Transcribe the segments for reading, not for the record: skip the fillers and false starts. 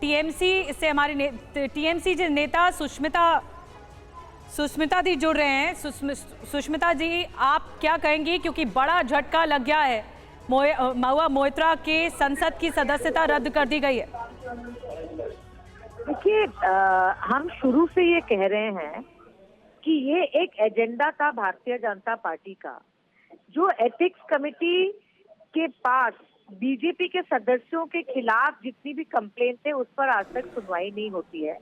TMC से हमारी TMC के नेता सुष्मिता जी जुड़ रहे हैं। सुष्मिता जी, आप क्या कहेंगी, क्योंकि बड़ा झटका लग गया है, महुआ मोइत्रा के संसद की सदस्यता रद्द कर दी गई है। देखिए, हम शुरू से ये कह रहे हैं कि ये एक एजेंडा था भारतीय जनता पार्टी का, जो एथिक्स कमेटी के पास बीजेपी के सदस्यों के खिलाफ जितनी भी कंप्लेंट थे उस पर आज तक सुनवाई नहीं होती है।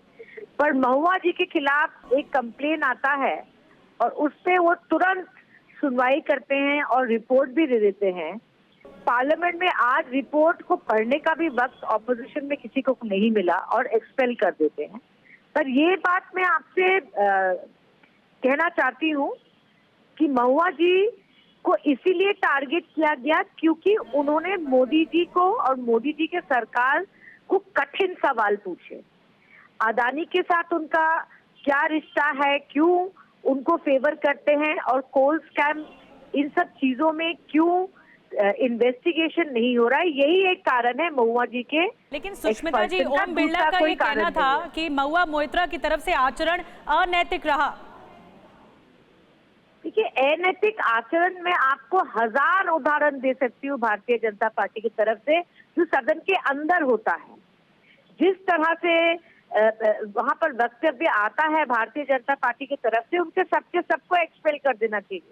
पर महुआ जी के खिलाफ एक कंप्लेन आता है और उस पे वो तुरंत सुनवाई करते हैं और रिपोर्ट भी दे देते हैं। पार्लियामेंट में आज रिपोर्ट को पढ़ने का भी वक्त ऑपोजिशन में किसी को नहीं मिला और एक्सपेल कर देते हैं। पर ये बात मैं आपसे कहना चाहती हूँ कि महुआ जी को इसीलिए टारगेट किया गया क्योंकि उन्होंने मोदी जी को और मोदी जी के सरकार को कठिन सवाल पूछे। अदानी के साथ उनका क्या रिश्ता है, क्यों उनको फेवर करते हैं, और कोल स्कैम, इन सब चीजों में क्यों इन्वेस्टिगेशन नहीं हो रहा है, यही एक कारण है महुआ जी के। लेकिन सुष्मिता जी, ओम बिरला का ये कहना था कि महुआ मोइत्रा की तरफ से आचरण अनैतिक रहा। देखिए, अनैतिक आचरण में आपको हजार उदाहरण दे सकती हूँ भारतीय जनता पार्टी की तरफ से, जो सदन के अंदर होता है। जिस तरह से वहां पर वक्तव्य आता है भारतीय जनता पार्टी की तरफ से, उनके सबको एक्सपेल कर देना चाहिए।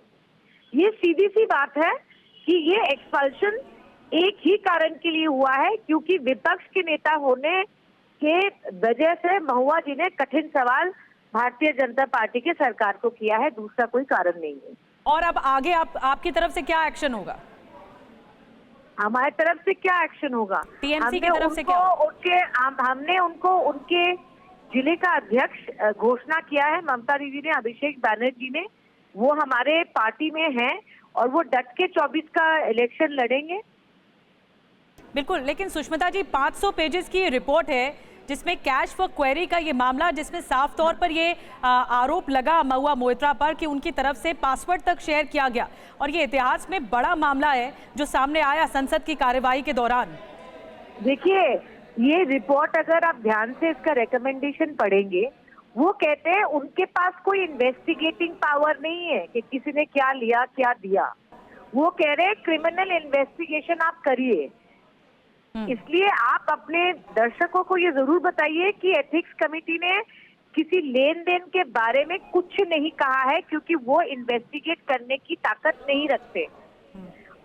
ये सीधी सी बात है कि ये एक्सपल्शन एक ही कारण के लिए हुआ है, क्योंकि विपक्ष के नेता होने के वजह से महुआ जी ने कठिन सवाल भारतीय जनता पार्टी की सरकार को किया है, दूसरा कोई कारण नहीं है। और अब आगे आपकी तरफ से क्या एक्शन होगा? हमारी तरफ से क्या एक्शन होगा? टीएमसी की तरफ से क्या? हमने उनको उनके जिले का अध्यक्ष घोषणा किया है, ममता दीदी ने, अभिषेक बैनर्जी ने। वो हमारे पार्टी में हैं और वो डट के 24 का इलेक्शन लड़ेंगे। बिल्कुल, लेकिन सुष्मिता जी, 500 पेजेस की रिपोर्ट है जिसमें कैश फॉर क्वेरी का ये मामला, जिसमें साफ तौर पर ये आरोप लगा महुआ मोइत्रा पर कि उनकी तरफ से पासवर्ड तक शेयर किया गया, और ये इतिहास में बड़ा मामला है जो सामने आया संसद की कार्यवाही के दौरान। देखिए, ये रिपोर्ट अगर आप ध्यान से इसका रिकमेंडेशन पढ़ेंगे, वो कहते हैं उनके पास कोई इन्वेस्टिगेटिंग पावर नहीं है कि किसी ने क्या लिया क्या दिया। वो कह रहे हैं क्रिमिनल इन्वेस्टिगेशन आप करिए। इसलिए आप अपने दर्शकों को ये जरूर बताइए कि एथिक्स कमेटी ने किसी लेन देन के बारे में कुछ नहीं कहा है, क्योंकि वो इन्वेस्टिगेट करने की ताकत नहीं रखते।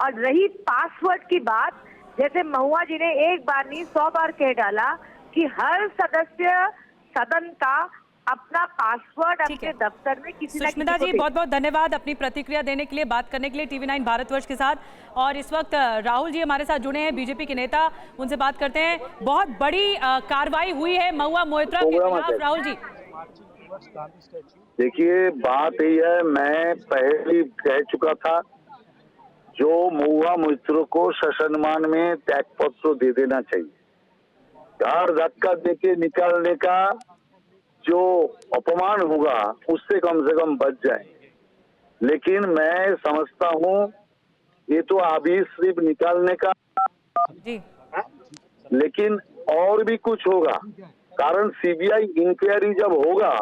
और रही पासवर्ड की बात, जैसे महुआ जी ने एक बार नहीं 100 बार कह डाला कि हर सदस्य सदन का अपना पासवर्ड अपने दफ्तर में किसी ना सुष्मिता जी, बहुत बहुत धन्यवाद अपनी प्रतिक्रिया देने के लिए, बात करने के लिए टीवी9 भारतवर्ष के साथ। और इस वक्त राहुल जी हमारे साथ जुड़े हैं, बीजेपी के नेता, उनसे बात करते हैं। बहुत बड़ी कार्रवाई हुई है महुआ मोइत्रा के खिलाफ, राहुल जी। देखिए, बात यही है, मैं पहले कह चुका था, जो महुआ मोइत्रा को ससम्मान में त्यागपत्र दे देना चाहिए। घर धक्का देके निकालने का जो अपमान होगा उससे कम से कम बच जाए। लेकिन मैं समझता हूँ ये तो अभी सिर्फ निकालने का जी, लेकिन और भी कुछ होगा। कारण सीबीआई इंक्वायरी जब होगा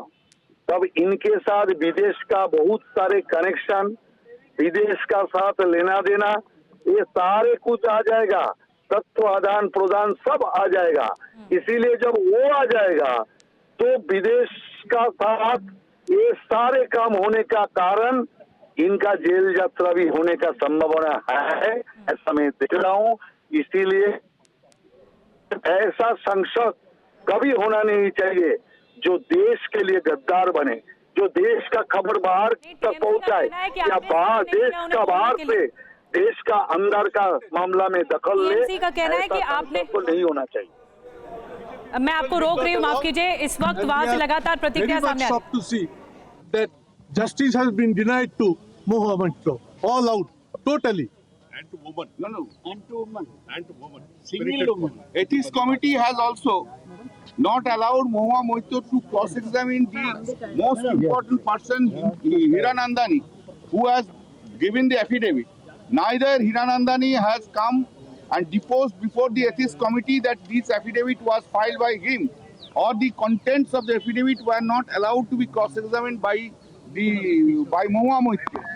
तब इनके साथ विदेश का बहुत सारे कनेक्शन, विदेश का साथ लेना देना, ये सारे कुछ आ जाएगा, तत्व आदान प्रदान सब आ जाएगा। इसीलिए जब वो आ जाएगा तो विदेश का साथ ये सारे काम होने का कारण इनका जेल यात्रा भी होने का संभावना है, ऐसा मैं देख रहा हूँ। इसीलिए ऐसा संसद कभी होना नहीं चाहिए जो देश के लिए गद्दार बने, जो देश का खबर बाहर तक पहुंचाए, या बाहर देश का बाहर से देश का अंदर का मामला में दखल ले, का कहना है कि आपने को नहीं होना चाहिए। मैं आपको रोक रही हूँ, माफ कीजिए। इस वक्त वहां से लगातार प्रतिक्रिया सामने आ रही है। to see that justice has been denied to Mahua Moitra, all out, totally. And to women. No. And to women. And to women. Single woman. Ethics committee has also not allowed Mahua Moitra to cross-examine the most important person, Hiranandani, who has given the affidavit. Neither Hiranandani has come and deposed before the ethics committee that this affidavit was filed by him, or the contents of the affidavit were not allowed to be cross-examined by Mahua Moitra.